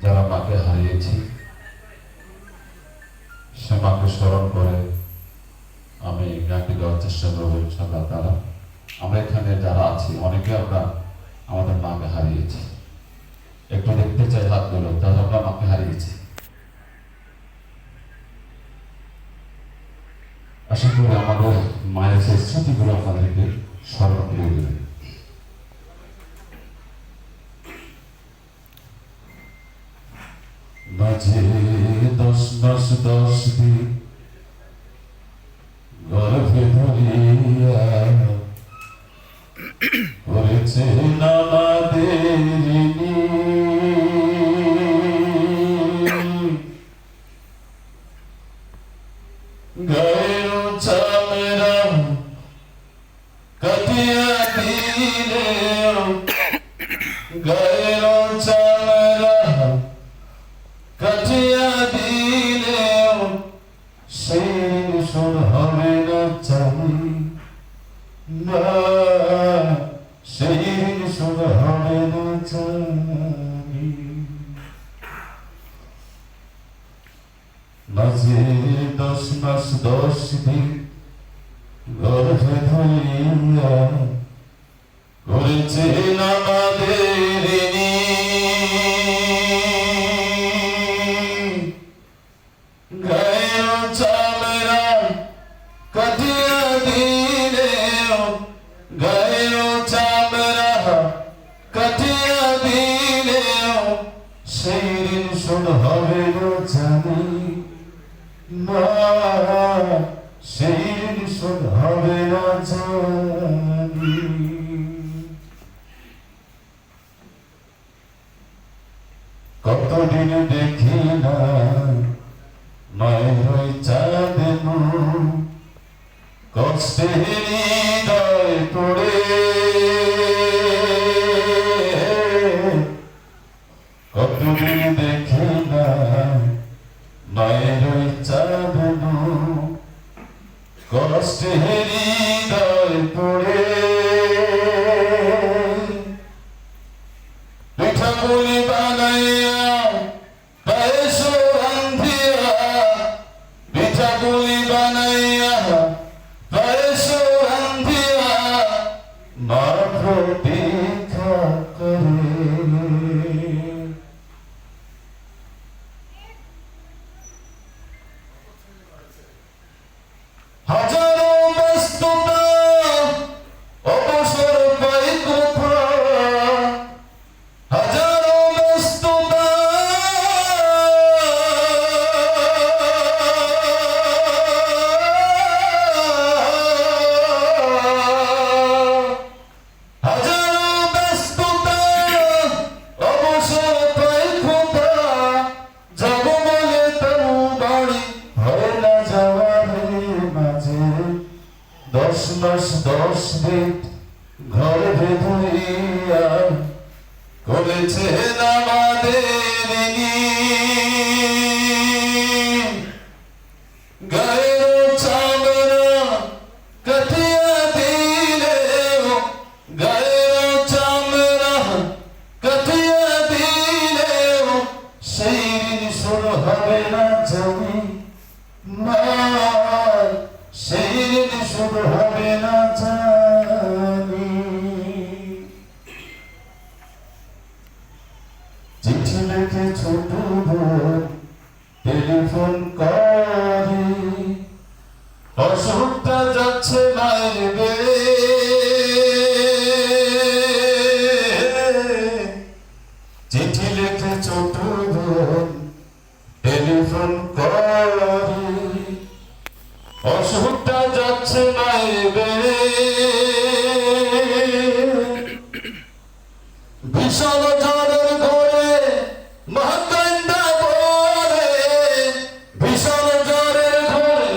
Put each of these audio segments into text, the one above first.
যারা মাকে হারিয়েছি সে মাকে স্মরণ করে আমি গানটি গাওয়ার চেষ্টা করবো ইনশাআল্লাহ তাআলা। আমরা এখানে যারা আছি অনেকে আমরা আমাদের মাকে হারিয়েছি। একটু দেখতে চাই হাতগুলো, যারা আমরা মাকে হারিয়েছি। আশা করি আমাদের মায়ের সেই স্মৃতিগুলো আপনাদেরকে স্মরণ করে দেবে। মাঝে 10 মাস 10 দিন গর্ভে ধরিয়া করেছে আমাদের গায়ের চামড়া কাটিয়া দিলে, গায়ের চামড়া কাটিয়া দিলে সেই সুর হবে না চাই না, সেই সুর হবে না চাই। মাঝে 10 মাস 10 দিন গর্ভে ধরিয়া করেছেন আমাদের গায়ের চামড়া কাটিয়া দিলে, গায়ের চামড়া কাটিয়া দিলে সেই দিন শোন হবে না জানি না, সেই দিন শোন হবে না জানি। কতদিন দেখি না মায়ের ওই চাঁদ মুখ, কষ্টে হৃদয় পড়ে কতদিন দেখি না মায়ের ওই চাঁদ মুখ, কষ্টে হৃদয় পড়ে। পিঠাপুলি বানাইয়া পায়েস রান্ধিয়া, পিঠাপুলি বানাইয়া পায়েস রান্ধিয়া মা প্রতীক্ষা করে। হাজারো ব্যস্ততা অবসর পাই কোথায়, হাজারো ব্যস্ততা হাজারো ব্যস্ততা অবসর পাই কোথায়, যাব বলে তবু বাড়ি হয় না যাওয়ার মাঝে 10 মাস 10 দিন গর্ভে ধরিয়া করেছেন আমাদের গায়ের চামড়া কাটিয়া দিলে, গায়ের চামড়া কাটিয়া দিলে সেই দিন শুরু হবে না জানি না, সেই দিন শুরু হবে না জানি। চিঠি লিখে ছোট বোন টেলিফোন করে, অসুখটা যাচ্ছে মায়ের বেড়ে। চিঠি লিখে ছোট বোন টেলিফোন করে, অসুখটা যাচ্ছে মায়ের বেড়ে। ভীষণ ঝড়ের ঘরে মা কান্দা বলে, ভীষণ ঝড়ের ঘরে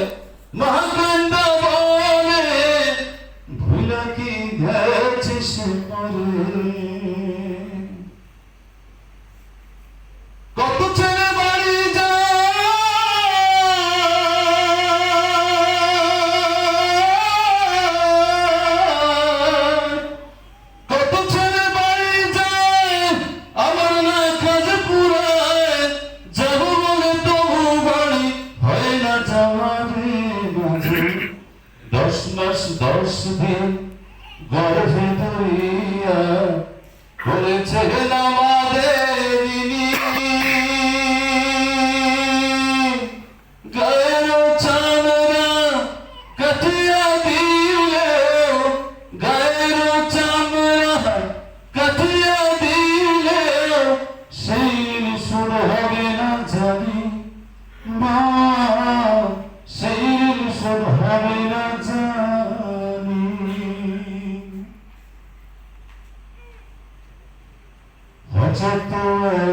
মা কান্দা বলে, ভুলা কি গেছিস মরে। কত ছেলে বাড়ি যায়, কত ছেলে বাড়ি যায়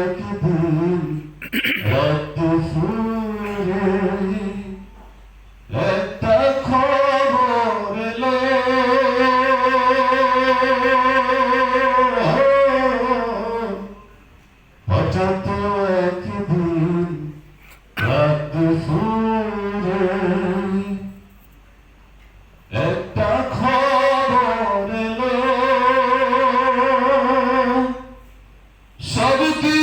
একদিন রাত দুপুরে একটা খবর এলো, হঠাৎ একদিন রাত দুপুরে একটা খবর এলো, সব কি